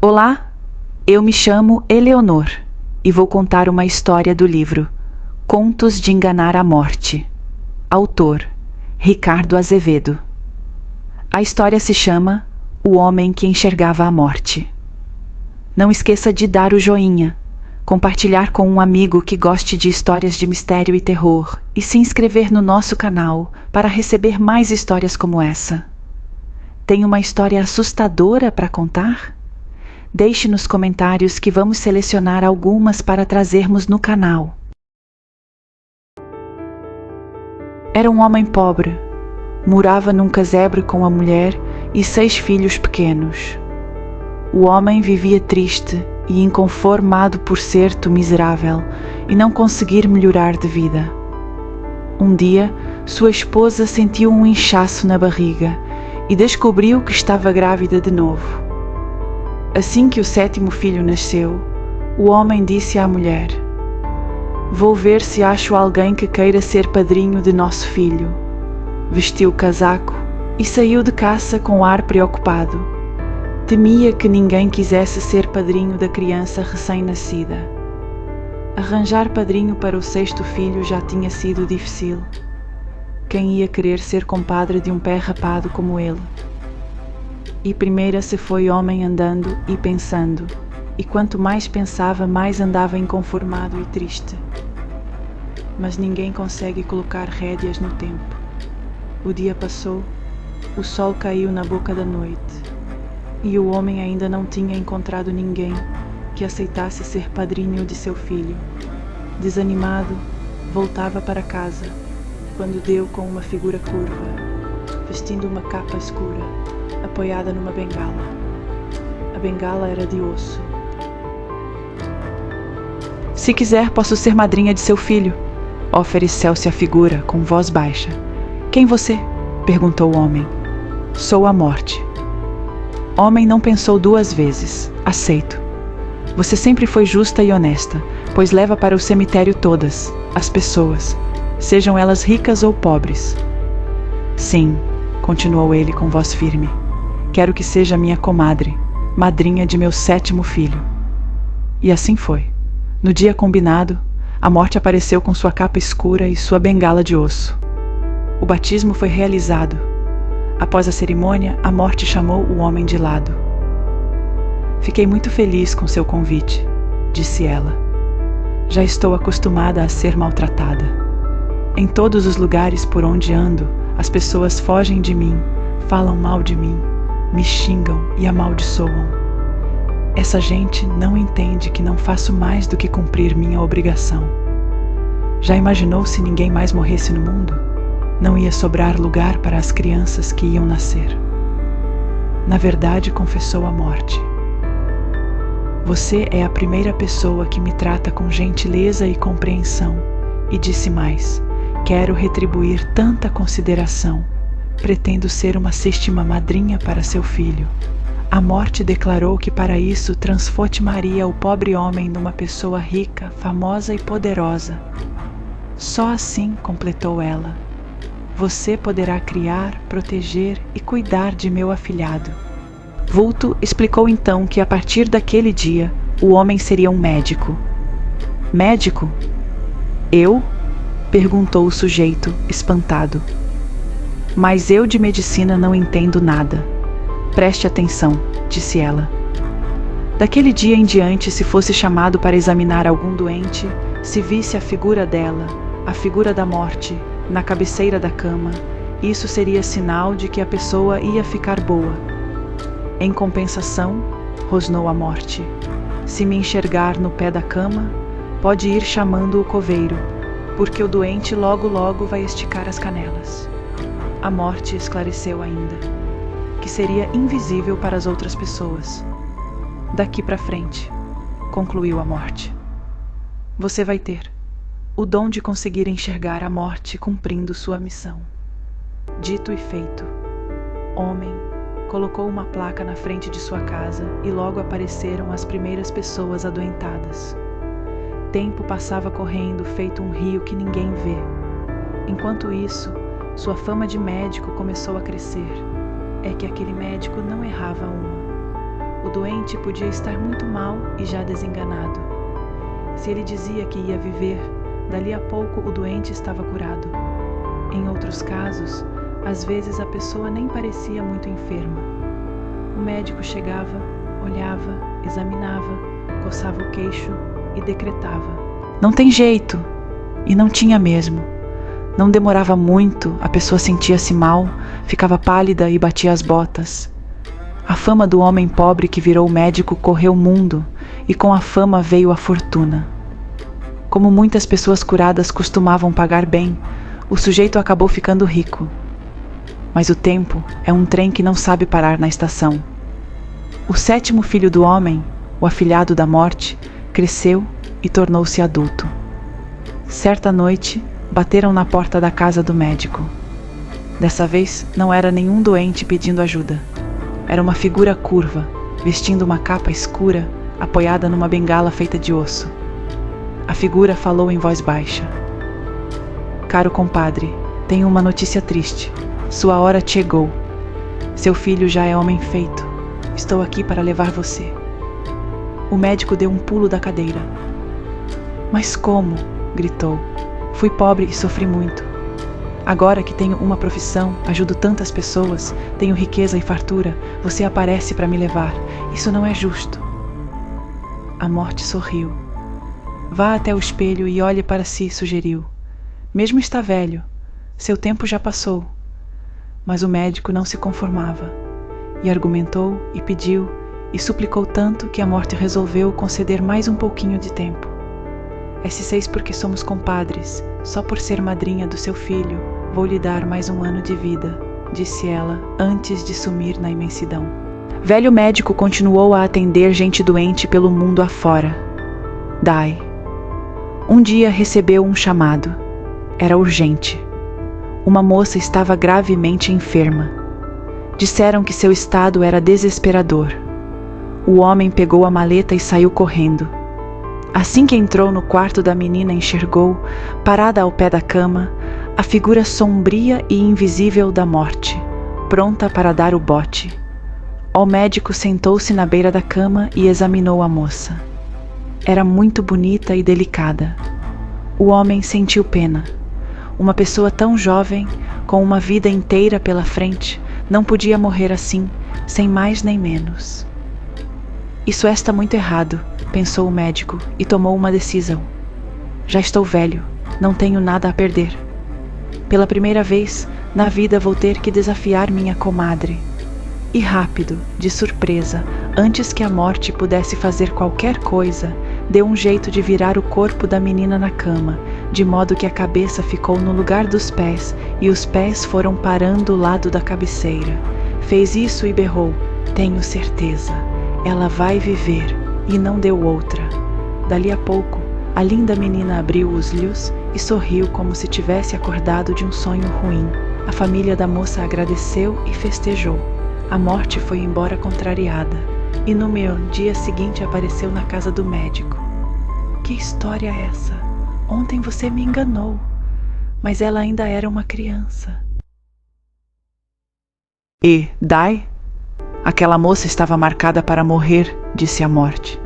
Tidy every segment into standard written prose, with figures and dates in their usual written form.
Olá, eu me chamo Eleonor e vou contar uma história do livro Contos de Enganar a Morte. Autor Ricardo Azevedo. A história se chama O Homem que Enxergava a Morte. Não esqueça de dar o joinha, compartilhar com um amigo que goste de histórias de mistério e terror e se inscrever no nosso canal para receber mais histórias como essa. Tem uma história assustadora para contar? Deixe nos comentários que vamos selecionar algumas para trazermos no canal. Era um homem pobre. Morava num casebre com a mulher e 6 filhos pequenos. O homem vivia triste e inconformado por ser tão miserável e não conseguir melhorar de vida. Um dia, sua esposa sentiu um inchaço na barriga e descobriu que estava grávida de novo. Assim que o 7º filho nasceu, o homem disse à mulher: "Vou ver se acho alguém que queira ser padrinho de nosso filho." Vestiu o casaco e saiu de caça com ar preocupado. Temia que ninguém quisesse ser padrinho da criança recém-nascida. Arranjar padrinho para o 6º filho já tinha sido difícil. Quem ia querer ser compadre de um pé rapado como ele? E primeiro se foi homem andando e pensando, e quanto mais pensava, mais andava inconformado e triste. Mas ninguém consegue colocar rédeas no tempo. O dia passou, o sol caiu na boca da noite, e o homem ainda não tinha encontrado ninguém que aceitasse ser padrinho de seu filho. Desanimado, voltava para casa, quando deu com uma figura curva, vestindo uma capa escura, apoiada numa bengala. A bengala era de osso. "Se quiser, posso ser madrinha de seu filho", ofereceu-se a figura com voz baixa. "Quem você?", perguntou o homem. "Sou a morte." Homem não pensou 2 vezes. "Aceito. Você sempre foi justa e honesta, pois leva para o cemitério todas, as pessoas, sejam elas ricas ou pobres." "Sim", continuou ele com voz firme. "Quero que seja minha comadre, madrinha de meu 7º filho." E assim foi. No dia combinado, a morte apareceu com sua capa escura e sua bengala de osso. O batismo foi realizado. Após a cerimônia, a morte chamou o homem de lado. "Fiquei muito feliz com seu convite", disse ela. "Já estou acostumada a ser maltratada. Em todos os lugares por onde ando, as pessoas fogem de mim, falam mal de mim, me xingam e amaldiçoam. Essa gente não entende que não faço mais do que cumprir minha obrigação. Já imaginou se ninguém mais morresse no mundo? Não ia sobrar lugar para as crianças que iam nascer." Na verdade, confessou a morte, "você é a primeira pessoa que me trata com gentileza e compreensão." E disse mais: "Quero retribuir tanta consideração. Pretendo ser uma 6ª madrinha para seu filho." A morte declarou que para isso transformaria o pobre homem numa pessoa rica, famosa e poderosa. "Só assim", completou ela, "você poderá criar, proteger e cuidar de meu afilhado." Vulto explicou então que a partir daquele dia o homem seria um médico. "Médico? Eu?", perguntou o sujeito, espantado. "Mas eu de medicina não entendo nada." "Preste atenção", disse ela. "Daquele dia em diante, se fosse chamado para examinar algum doente, se visse a figura dela, a figura da morte, na cabeceira da cama, isso seria sinal de que a pessoa ia ficar boa. Em compensação", rosnou a morte, "se me enxergar no pé da cama, pode ir chamando o coveiro, porque o doente logo logo vai esticar as canelas." A morte esclareceu ainda que seria invisível para as outras pessoas. "Daqui para frente", concluiu a morte, "você vai ter o dom de conseguir enxergar a morte cumprindo sua missão." Dito e feito, homem colocou uma placa na frente de sua casa e logo apareceram as primeiras pessoas adoentadas. Tempo passava correndo feito um rio que ninguém vê. Enquanto isso, sua fama de médico começou a crescer. É que aquele médico não errava uma. O doente podia estar muito mal e já desenganado. Se ele dizia que ia viver, dali a pouco o doente estava curado. Em outros casos, às vezes a pessoa nem parecia muito enferma. O médico chegava, olhava, examinava, coçava o queixo e decretava: "Não tem jeito!" E não tinha mesmo. Não demorava muito, a pessoa sentia-se mal, ficava pálida e batia as botas. A fama do homem pobre que virou médico correu o mundo, e com a fama veio a fortuna. Como muitas pessoas curadas costumavam pagar bem, o sujeito acabou ficando rico. Mas o tempo é um trem que não sabe parar na estação. O 7º filho do homem, o afilhado da morte, cresceu e tornou-se adulto. Certa noite, bateram na porta da casa do médico. Dessa vez, não era nenhum doente pedindo ajuda. Era uma figura curva, vestindo uma capa escura, apoiada numa bengala feita de osso. A figura falou em voz baixa: "Caro compadre, tenho uma notícia triste. Sua hora chegou. Seu filho já é homem feito. Estou aqui para levar você." O médico deu um pulo da cadeira. "Mas como?" gritou. "Fui pobre e sofri muito. Agora que tenho uma profissão, ajudo tantas pessoas, tenho riqueza e fartura, você aparece para me levar. Isso não é justo." A morte sorriu. "Vá até o espelho e olhe para si", sugeriu. "Mesmo está velho. Seu tempo já passou." Mas o médico não se conformava. E argumentou, e pediu, e suplicou tanto que a morte resolveu conceder mais um pouquinho de tempo. "Esse porque somos compadres, só por ser madrinha do seu filho, vou lhe dar mais um ano de vida", disse ela, antes de sumir na imensidão. Velho médico continuou a atender gente doente pelo mundo afora. Dai. Um dia recebeu um chamado. Era urgente. Uma moça estava gravemente enferma. Disseram que seu estado era desesperador. O homem pegou a maleta e saiu correndo. Assim que entrou no quarto da menina, enxergou, parada ao pé da cama, a figura sombria e invisível da morte, pronta para dar o bote. O médico sentou-se na beira da cama e examinou a moça. Era muito bonita e delicada. O homem sentiu pena. Uma pessoa tão jovem, com uma vida inteira pela frente, não podia morrer assim, sem mais nem menos. "Isso está muito errado", pensou o médico e tomou uma decisão. "Já estou velho, não tenho nada a perder. Pela primeira vez na vida vou ter que desafiar minha comadre." E rápido, de surpresa, antes que a morte pudesse fazer qualquer coisa, deu um jeito de virar o corpo da menina na cama, de modo que a cabeça ficou no lugar dos pés e os pés foram parando ao lado da cabeceira. Fez isso e berrou: "Tenho certeza, ela vai viver", e não deu outra. Dali a pouco, a linda menina abriu os olhos e sorriu como se tivesse acordado de um sonho ruim. A família da moça agradeceu e festejou. A morte foi embora contrariada, e no dia seguinte apareceu na casa do médico. "Que história é essa? Ontem você me enganou, mas ela ainda era uma criança." "E, Dai? Aquela moça estava marcada para morrer", disse a morte.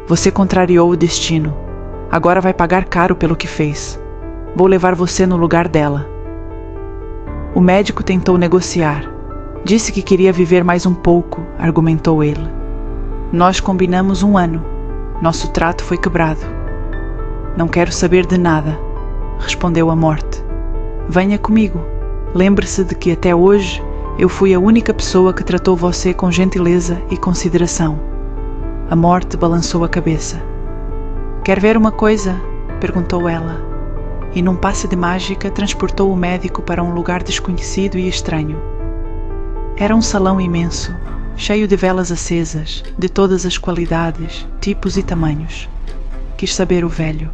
"Você contrariou o destino. Agora vai pagar caro pelo que fez. Vou levar você no lugar dela." O médico tentou negociar. Disse que queria viver mais um pouco, argumentou ele. "Nós combinamos 1 ano. Nosso trato foi quebrado." "Não quero saber de nada", respondeu a morte. "Venha comigo. Lembre-se de que até hoje eu fui a única pessoa que tratou você com gentileza e consideração." A morte balançou a cabeça. "Quer ver uma coisa?", perguntou ela, e num passe de mágica transportou o médico para um lugar desconhecido e estranho. Era um salão imenso, cheio de velas acesas, de todas as qualidades, tipos e tamanhos. Quis saber o velho: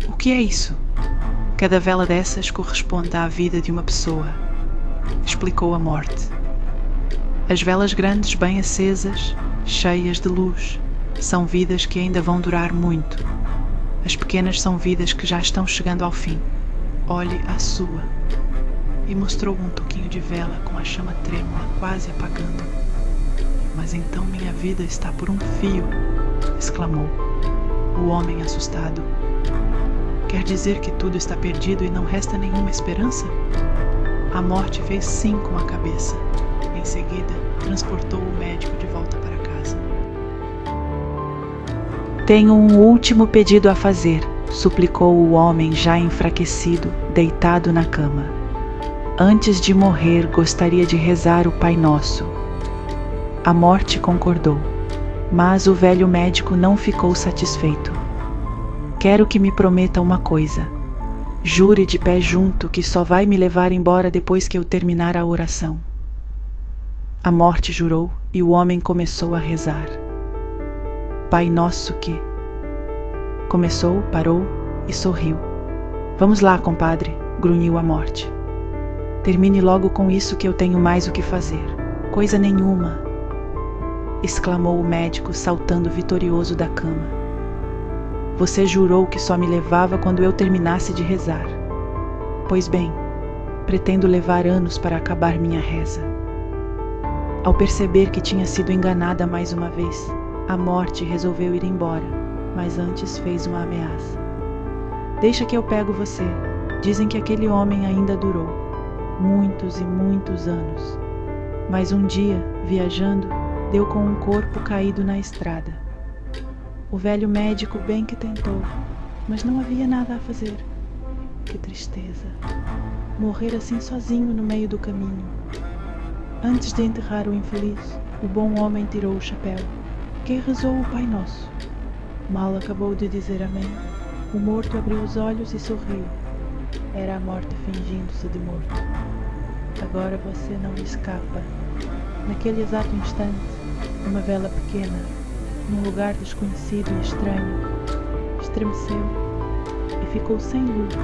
"O que é isso?" "Cada vela dessas corresponde à vida de uma pessoa", explicou a morte. "As velas grandes bem acesas, cheias de luz, são vidas que ainda vão durar muito. As pequenas são vidas que já estão chegando ao fim. Olhe a sua." E mostrou um toquinho de vela com a chama trêmula quase apagando. Mas então minha vida está por um fio, exclamou o homem assustado. Quer dizer que tudo está perdido e não resta nenhuma esperança? A morte fez sim com a cabeça. Em seguida, transportou o médico de volta para casa. Tenho um último pedido a fazer, suplicou o homem já enfraquecido, deitado na cama. Antes de morrer, gostaria de rezar o Pai Nosso. A morte concordou, mas o velho médico não ficou satisfeito. Quero que me prometa uma coisa. Jure de pé junto que só vai me levar embora depois que eu terminar a oração. A morte jurou e o homem começou a rezar. Pai Nosso que... Começou, parou e sorriu. Vamos lá, compadre, grunhiu a morte. Termine logo com isso que eu tenho mais o que fazer. Coisa nenhuma, exclamou o médico, saltando vitorioso da cama. Você jurou que só me levava quando eu terminasse de rezar. Pois bem, pretendo levar anos para acabar minha reza. Ao perceber que tinha sido enganada mais uma vez, a morte resolveu ir embora, mas antes fez uma ameaça. Deixa que eu pego você. Dizem que aquele homem ainda durou muitos e muitos anos. Mas um dia, viajando, deu com um corpo caído na estrada. O velho médico bem que tentou, mas não havia nada a fazer. Que tristeza! Morrer assim sozinho no meio do caminho. Antes de enterrar o infeliz, o bom homem tirou o chapéu, que rezou o Pai Nosso. Mal acabou de dizer amém, o morto abriu os olhos e sorriu. Era a morte fingindo-se de morto. Agora você não escapa. Naquele exato instante, uma vela pequena, num lugar desconhecido e estranho, estremeceu e ficou sem luz.